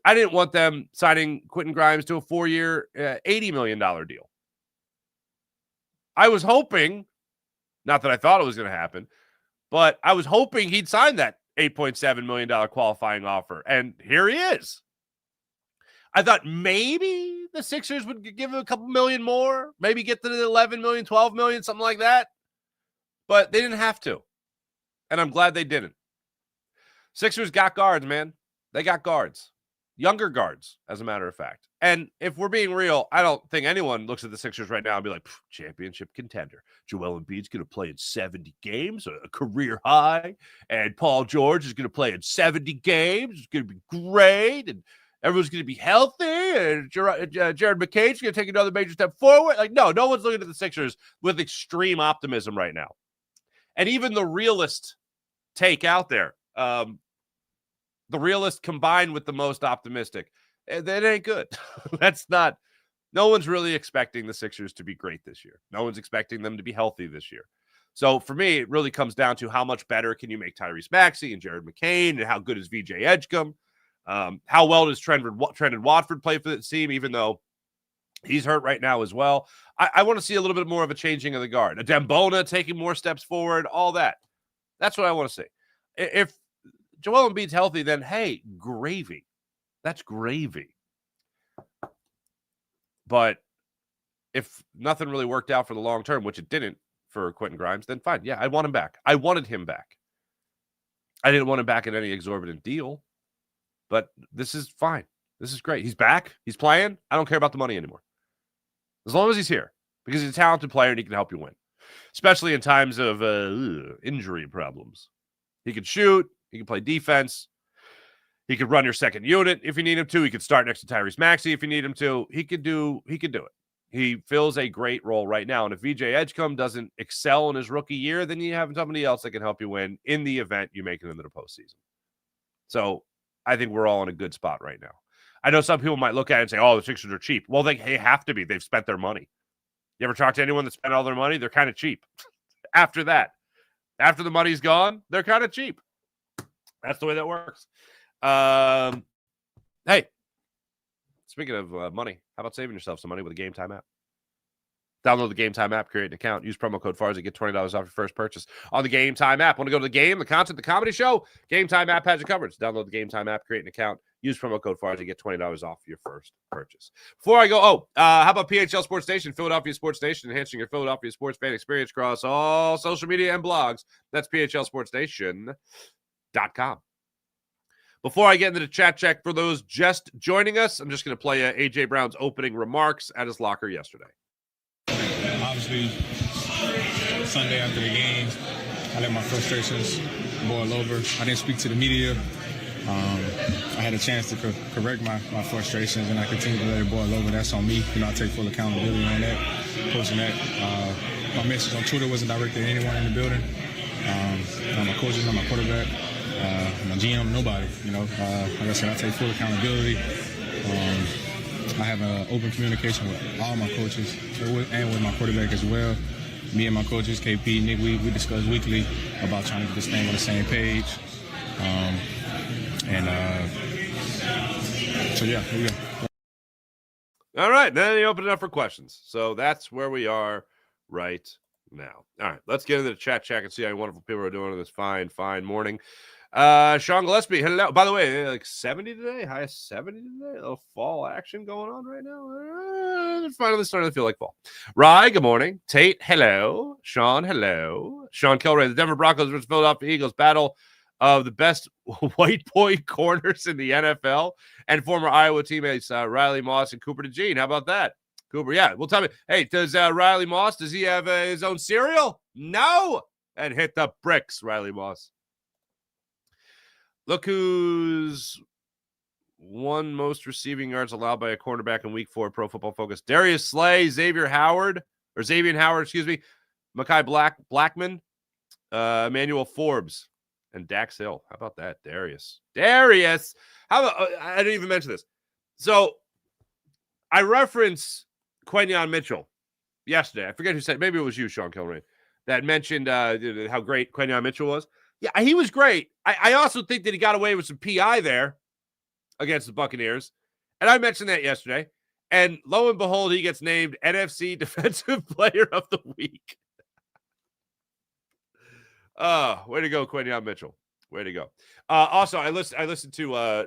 I didn't want them signing Quentin Grimes to a 4-year, $80 million deal. I was hoping, not that I thought it was going to happen, but I was hoping he'd sign that $8.7 million qualifying offer. And here he is. I thought maybe the Sixers would give him a couple million more, maybe get to the 11 million, 12 million, something like that. But they didn't have to. And I'm glad they didn't. Sixers got guards, man. They got guards. Younger guards, as a matter of fact. And if we're being real, I don't think anyone looks at the Sixers right now and be like, championship contender. Joel Embiid's going to play in 70 games, a career high. And Paul George is going to play in 70 games. It's going to be great. And everyone's going to be healthy. And Jared McCain's going to take another major step forward. No one's looking at the Sixers with extreme optimism right now. And even the realist take out there, the realist combined with the most optimistic, that ain't good. No one's really expecting the Sixers to be great this year. No one's expecting them to be healthy this year. So for me, it really comes down to how much better can you make Tyrese Maxey and Jared McCain, and how good is VJ Edgecombe? How well does Trendon Watford play for the team, even though he's hurt right now as well? I want to see a little bit more of a changing of the guard. A Dembona taking more steps forward, all that. That's what I want to see. If Joel Embiid's healthy, then, hey, gravy. That's gravy. But if nothing really worked out for the long term, which it didn't for Quentin Grimes, then fine. Yeah, I want him back. I wanted him back. I didn't want him back in any exorbitant deal. But this is fine. This is great. He's back. He's playing. I don't care about the money anymore. As long as he's here. Because he's a talented player and he can help you win. Especially in times of injury problems. He can shoot. He can play defense. He could run your second unit if you need him to. He could start next to Tyrese Maxey if you need him to. He could do it. He fills a great role right now. And if VJ Edgecombe doesn't excel in his rookie year, then you have somebody else that can help you win in the event you make it into the postseason. So I think we're all in a good spot right now. I know some people might look at it and say, oh, the Sixers are cheap. Well, they have to be. They've spent their money. You ever talk to anyone that spent all their money? They're kind of cheap. After that, after the money's gone, they're kind of cheap. That's the way that works. Hey, speaking of money, how about saving yourself some money with a Game Time app? Download the Game Time app, create an account, use promo code FARZA, get $20 off your first purchase on the Game Time app. Want to go to the game, the content, the comedy show? Game Time app has you covered. So download the Game Time app, create an account, use promo code FARZA, get $20 off your first purchase. Before I go, how about PHL Sports Station, Philadelphia Sports Station, enhancing your Philadelphia sports fan experience across all social media and blogs. That's PHLSportsStation.com. Before I get into the chat check for those just joining us, I'm just going to play A.J. Brown's opening remarks at his locker yesterday. Obviously, Sunday after the game, I let my frustrations boil over. I didn't speak to the media. I had a chance to correct my frustrations, and I continue to let it boil over. That's on me. I take full accountability on that, posting that. My message on Twitter wasn't directed at anyone in the building. Not my coaches, not my quarterback, my GM, nobody. Like I said, I take full accountability. I have an open communication with all my coaches and with my quarterback as well. Me and my coaches, KP, Nick, we discuss weekly about trying to get this thing on the same page. So yeah, here we go. All right, then he opened it up for questions. So that's where we are right now. All right, let's get into the chat check and see how wonderful people are doing on this fine morning. Sean Gillespie, hello. By the way, like 70 today, highest 70 today. A little fall action going on right now. Finally starting to feel like fall. Rye, good morning. Tate, hello. Sean, hello. Sean Kilray, the Denver Broncos versus Philadelphia Eagles battle of the best white boy corners in the NFL, and former Iowa teammates Riley Moss and Cooper DeJean. How about that? Cooper, yeah. Well, tell me, hey, does Riley Moss, does he have his own cereal? No. And hit the bricks, Riley Moss. Look who's won most receiving yards allowed by a cornerback in week 4 Pro Football Focus. Darius Slay, Xavier Howard, excuse me, Mekhi Blackman, Emmanuel Forbes, and Dax Hill. How about that, Darius? How about, I didn't even mention this. So I referenced Quenyon Mitchell yesterday. I forget who said, maybe it was you, Sean Kilrain, that mentioned how great Quenyon Mitchell was. Yeah, he was great. I also think that he got away with some PI there against the Buccaneers. And I mentioned that yesterday. And lo and behold, he gets named NFC Defensive Player of the Week. Way to go, Quenyon Mitchell. Way to go. Also, I listened to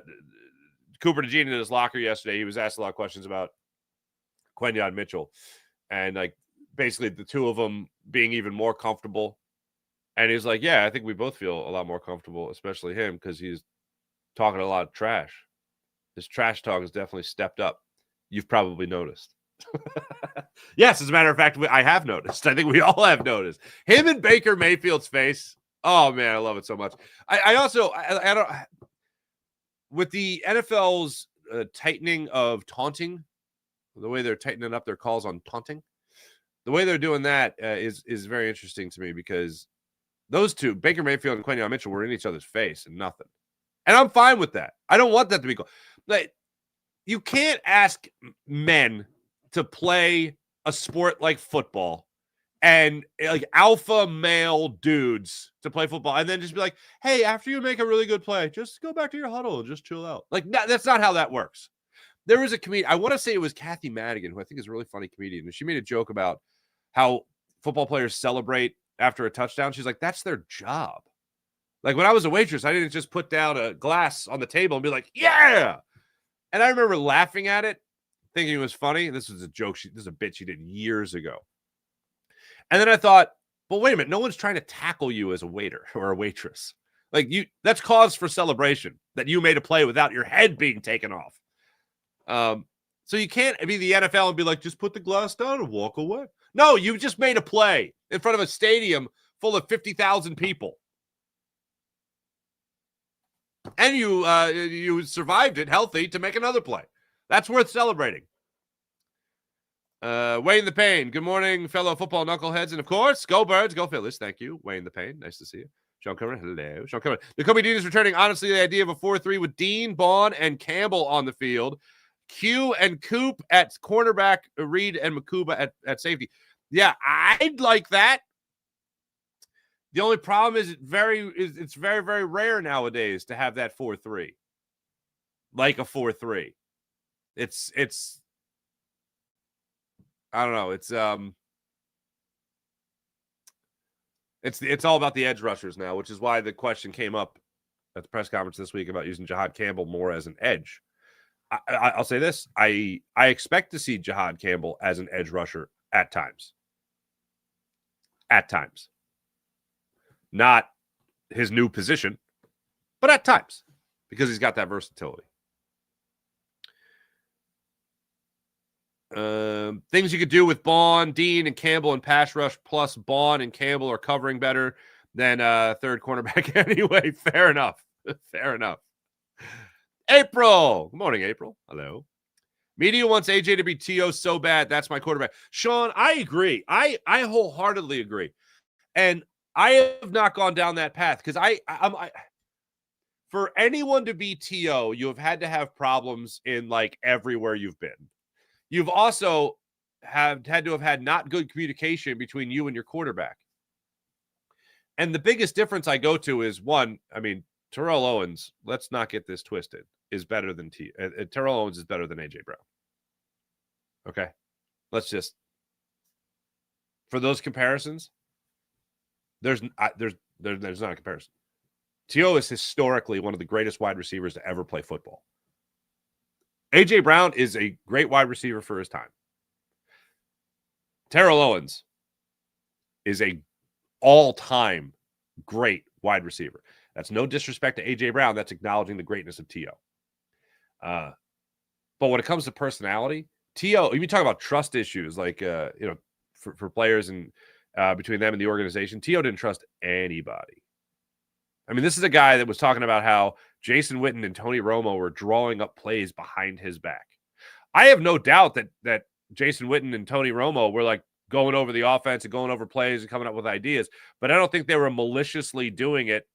Cooper DeJean in his locker yesterday. He was asked a lot of questions about Quenyon Mitchell. And like basically the two of them being even more comfortable. And he's like, yeah, I think we both feel a lot more comfortable, especially him, because he's talking a lot of trash. His trash talk has definitely stepped up. You've probably noticed. Yes, as a matter of fact, I have noticed. I think we all have noticed. Him and Baker Mayfield's face. Oh, man, I love it so much. I also don't, with the NFL's tightening of taunting, the way they're tightening up their calls on taunting, the way they're doing that is very interesting to me, because those two, Baker Mayfield and Quenyon Mitchell, were in each other's face and nothing. And I'm fine with that. I don't want that to be cool. Like, you can't ask men to play a sport like football and like alpha male dudes to play football and then just be like, hey, after you make a really good play, just go back to your huddle and just chill out. Like, that's not how that works. There was a comedian, I want to say it was Kathy Madigan, who I think is a really funny comedian, and she made a joke about how football players celebrate after a touchdown. She's like, that's their job. Like, when I was a waitress, I didn't just put down a glass on the table and be like, yeah. And I remember laughing at it, thinking it was funny. This was a joke. This is a bit she did years ago. And then I thought, well, wait a minute. No one's trying to tackle you as a waiter or a waitress. Like, that's cause for celebration that you made a play without your head being taken off. So you can't be the NFL and be like, just put the glass down and walk away. No, you just made a play in front of a stadium full of 50,000 people. And you survived it healthy to make another play. That's worth celebrating. Wayne the Pain. Good morning, fellow football knuckleheads. And, of course, go Birds, go Phillies. Thank you, Wayne the Pain. Nice to see you. Sean Comer, hello. Sean Comer. Nakobe Dean is returning. Honestly, the idea of a 4-3 with Dean, Bond, and Campbell on the field. Q and Coop at cornerback, Reed and Makuba at safety. Yeah, I'd like that. The only problem is it's very, very rare nowadays to have that 4-3. Like a 4-3. It's I don't know. It's all about the edge rushers now, which is why the question came up at the press conference this week about using Jahad Campbell more as an edge. I'll say this. I expect to see Jahad Campbell as an edge rusher at times. At times. Not his new position, but at times, because he's got that versatility. Things you could do with Bond, Dean, and Campbell and pass rush, plus Bond and Campbell are covering better than third cornerback anyway. Fair enough. Fair enough. April. Good morning, April. Hello. Media wants AJ to be TO so bad. That's my quarterback. Sean, I agree. I wholeheartedly agree. And I have not gone down that path because I'm for anyone to be TO, you have had to have problems in like everywhere you've been. You've also had to have had not good communication between you and your quarterback. And the biggest difference I go to is one, I mean, Terrell Owens, let's not get this twisted, is better than Terrell Owens is better than AJ Brown. Okay. Let's just, for those comparisons, there's not a comparison. T.O. is historically one of the greatest wide receivers to ever play football. A.J. Brown is a great wide receiver for his time. Terrell Owens is a all-time great wide receiver. That's no disrespect to A.J. Brown. That's acknowledging the greatness of T.O. But when it comes to personality, T.O., you talk about trust issues, like, for players and between them and the organization, T.O. didn't trust anybody. I mean, this is a guy that was talking about how Jason Witten and Tony Romo were drawing up plays behind his back. I have no doubt that Jason Witten and Tony Romo were like going over the offense and going over plays and coming up with ideas, but I don't think they were maliciously doing it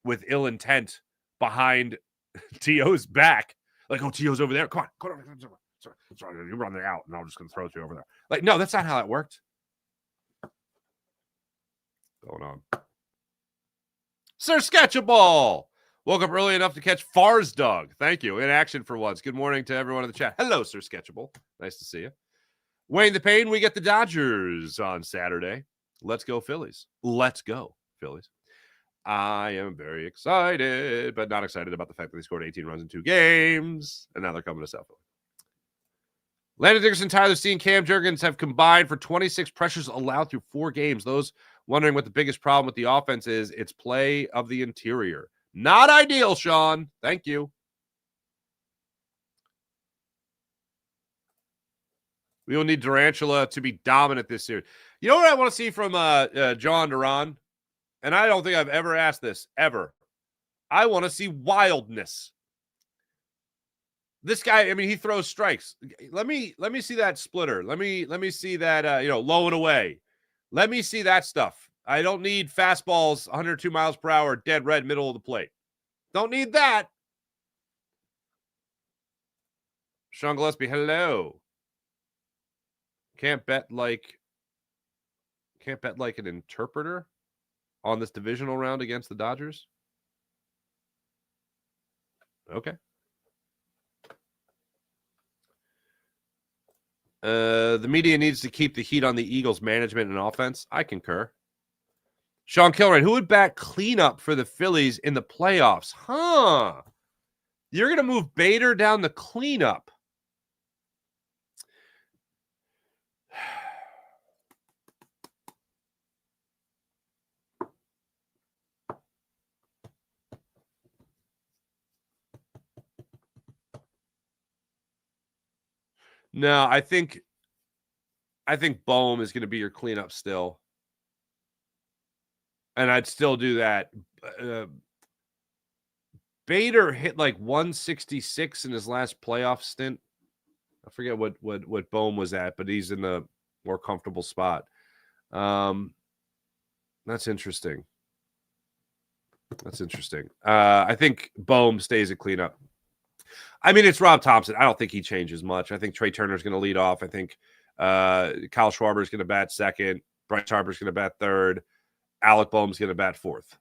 with ill intent behind T.O.'s back. Like, oh, T.O.'s over there. Come on, over. Sorry, you run there out, and I'm just going to throw it to you over there. Like, no, that's not how that worked. Going on. Sir Sketchable. Woke up early enough to catch Far's dog. Thank you. In action for once. Good morning to everyone in the chat. Hello, Sir Sketchable. Nice to see you. Wayne the Pain, we get the Dodgers on Saturday. Let's go, Phillies. Let's go, Phillies. I am very excited, but not excited about the fact that they scored 18 runs in 2 games, and now they're coming to South Philly. Landon Dickerson, Tyler Steen, Cam Jurgens have combined for 26 pressures allowed through 4 games. Those wondering what the biggest problem with the offense is, it's play of the interior. Not ideal, Sean. Thank you. We will need Durantula to be dominant this series. You know what I want to see from John Duran? And I don't think I've ever asked this, ever. I want to see wildness. This guy, I mean, he throws strikes. Let me see that splitter. Let me see that, low and away. Let me see that stuff. I don't need fastballs 102 miles per hour, dead red, middle of the plate. Don't need that. Sean Gillespie, hello. Can't bet like an interpreter on this divisional round against the Dodgers. Okay. The media needs to keep the heat on the Eagles' management and offense. I concur. Sean Kilrain, who would bat cleanup for the Phillies in the playoffs? Huh. You're going to move Bader down the cleanup. No, I think Bohm is going to be your cleanup still. And I'd still do that. Bader hit like 166 in his last playoff stint. I forget what Bohm was at, but he's in the more comfortable spot. That's interesting. I think Bohm stays at cleanup. I mean, it's Rob Thompson. I don't think he changes much. I think Trey Turner's going to lead off. I think Kyle Schwarber's going to bat second. Bryce Harper's going to bat third. Alec Boehm's going to bat fourth.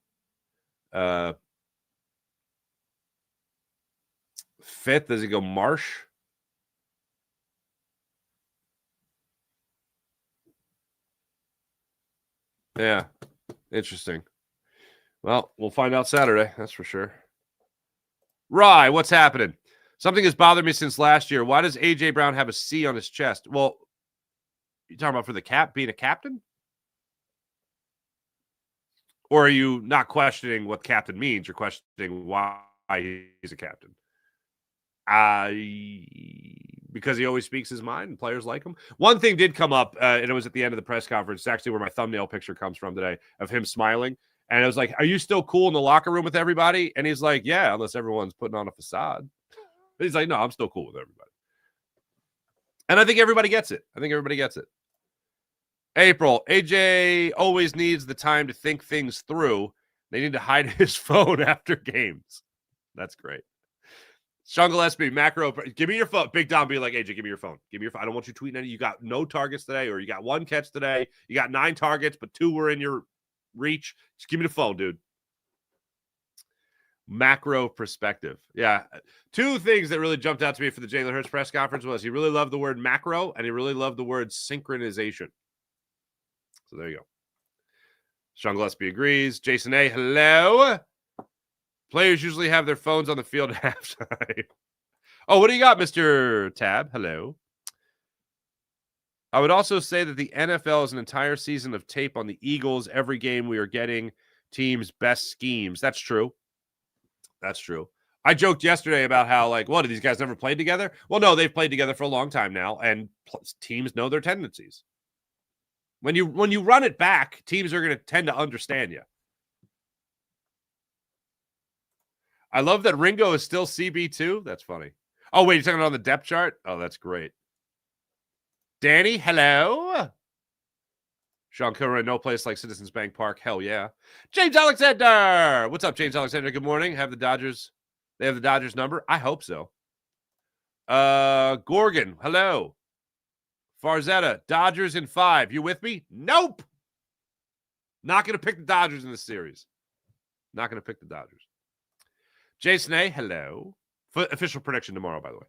Fifth, does he go Marsh? Yeah, interesting. Well, we'll find out Saturday. That's for sure. Rye, what's happening? Something has bothered me since last year. Why does A.J. Brown have a C on his chest? Well, you talking about for the being a captain? Or are you not questioning what captain means? You're questioning why he's a captain. Because he always speaks his mind and players like him. One thing did come up, and it was at the end of the press conference. It's actually where my thumbnail picture comes from today of him smiling. And I was like, are you still cool in the locker room with everybody? And he's like, yeah, unless everyone's putting on a facade. But he's like, no, I'm still cool with everybody. And I think everybody gets it. April, AJ always needs the time to think things through. They need to hide his phone after games. That's great. Sean Gillespie, macro, give me your phone. Big Dom be like, AJ, give me your phone. Give me your phone. I don't want you tweeting any. You got no targets today, or you got 1 catch today. You got 9 targets, but 2 were in your reach. Just give me the phone, dude. Macro perspective. Yeah. 2 things that really jumped out to me for the Jalen Hurts press conference was he really loved the word macro and he really loved the word synchronization. So there you go. Sean Gillespie agrees. Jason A, hello. Players usually have their phones on the field at halftime. Oh, what do you got, Mr. Tab? Hello. I would also say that the NFL is an entire season of tape on the Eagles. Every game we are getting teams' best schemes. That's true. That's true. I joked yesterday about how, like, what, do these guys never played together? Well, no, they've played together for a long time now, and teams know their tendencies. When you run it back, teams are going to tend to understand you. I love that Ringo is still CB2. That's funny. Oh, wait, you're talking about on the depth chart? Oh, that's great. Danny, hello. Sean Kilroy, no place like Citizens Bank Park. Hell yeah. James Alexander. What's up, James Alexander? Good morning. They have the Dodgers number? I hope so. Gorgon, hello. Farzetta, Dodgers in 5. You with me? Nope. Not going to pick the Dodgers in this series. Not going to pick the Dodgers. Jason A, hello. Official prediction tomorrow, by the way.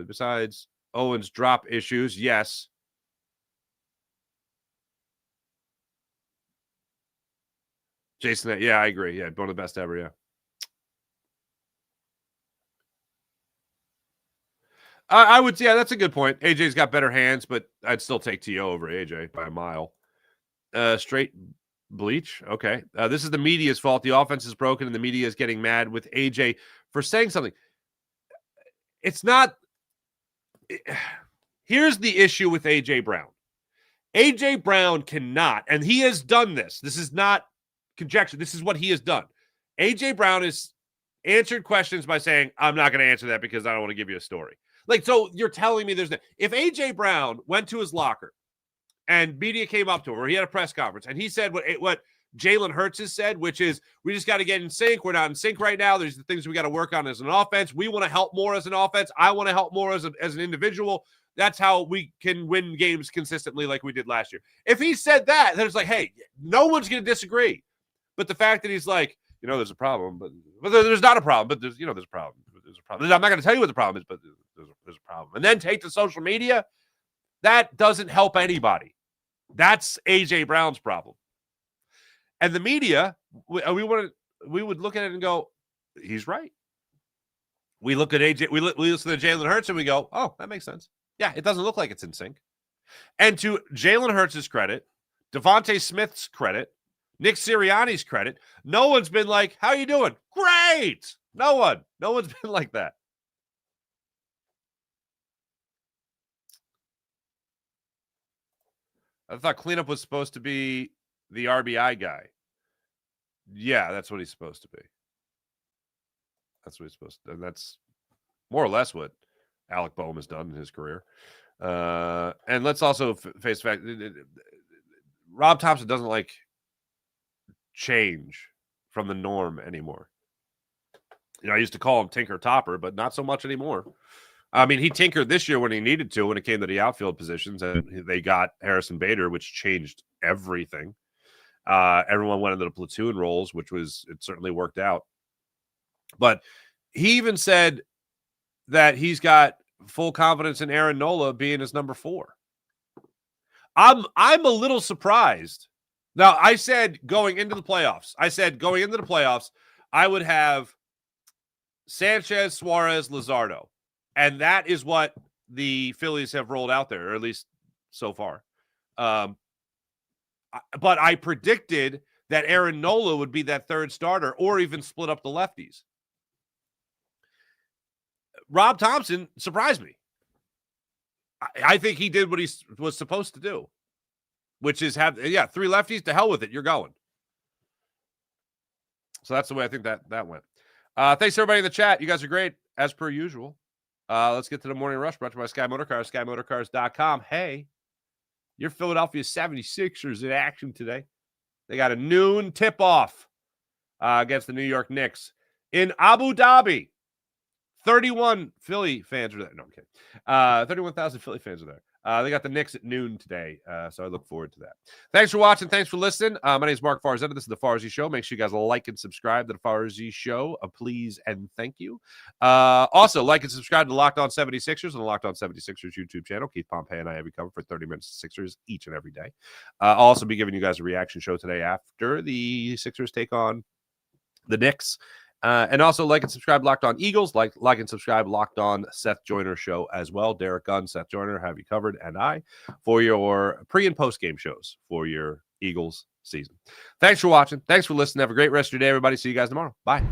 Besides Owen's drop issues, yes. Jason, yeah, I agree. Yeah, one of the best ever, yeah. I would, yeah, that's a good point. AJ's got better hands, but I'd still take T.O. over AJ by a mile. Straight bleach, okay. This is the media's fault. The offense is broken, and the media is getting mad with AJ for saying something. It's not. Here's the issue with AJ Brown. AJ Brown cannot, and he has done this. This is not conjecture. This is what he has done. AJ Brown has answered questions by saying, I'm not going to answer that because I don't want to give you a story. Like, so you're telling me if AJ Brown went to his locker and media came up to him, or he had a press conference, and he said what Jalen Hurts has said, which is, we just got to get in sync. We're not in sync right now. There's the things we got to work on as an offense. We want to help more as an offense. I want to help more as an individual. That's how we can win games consistently like we did last year. If he said that, then it's like, hey, no one's going to disagree. But the fact that he's like, there's a problem, but there's not a problem, but there's a problem. There's a problem. I'm not going to tell you what the problem is, but there's a problem. And then take to social media, that doesn't help anybody. That's AJ Brown's problem. And the media, we would look at it and go, he's right. We look at AJ, we listen to Jalen Hurts and we go, oh, that makes sense. Yeah, it doesn't look like it's in sync. And to Jalen Hurts' credit, Devontae Smith's credit, Nick Sirianni's credit, no one's been like, how you doing? Great. No one's been like that. I thought cleanup was supposed to be the RBI guy. Yeah, that's what he's supposed to be. That's what he's supposed to do. And that's more or less what Alec Boehm has done in his career. And let's also face the fact, Rob Thompson doesn't like change from the norm anymore. I used to call him Tinker Topper, but not so much anymore. I mean, he tinkered this year when he needed to, when it came to the outfield positions, and they got Harrison Bader, which changed everything. Everyone went into the platoon roles, it certainly worked out. But he even said that he's got full confidence in Aaron Nola being his number 4. I'm a little surprised. Now, I said going into the playoffs, I would have Sanchez, Suarez, Luzardo. And that is what the Phillies have rolled out there, or at least so far. But I predicted that Aaron Nola would be that third starter, or even split up the lefties. Rob Thompson surprised me. I think he did what he was supposed to do, which is have 3 lefties. To hell with it. You're going. So that's the way I think that went. Thanks, everybody in the chat. You guys are great, as per usual. Let's get to the morning rush brought to you by Sky Motorcars, SkyMotorcars.com. Hey, your Philadelphia 76ers in action today. They got a noon tip-off against the New York Knicks in Abu Dhabi. 31 Philly fans are there. No, I'm kidding. 31,000 Philly fans are there. They got the Knicks at noon today, so I look forward to that. Thanks for watching. Thanks for listening. My name is Mark Farzetta. This is The Farzy Show. Make sure you guys like and subscribe to The Farzy Show. Please and thank you. Also, like and subscribe to Locked On 76ers on the Locked On 76ers YouTube channel. Keith Pompey and I have you covered for 30 minutes of Sixers each and every day. I'll also be giving you guys a reaction show today after the Sixers take on the Knicks. And also like and subscribe Locked On Eagles, like and subscribe Locked On Seth Joyner Show as well. Derek Gunn, Seth Joyner have you covered, and I for your pre and post game shows for your Eagles season. Thanks for watching. Thanks for listening. Have a great rest of your day, everybody. See you guys tomorrow. Bye.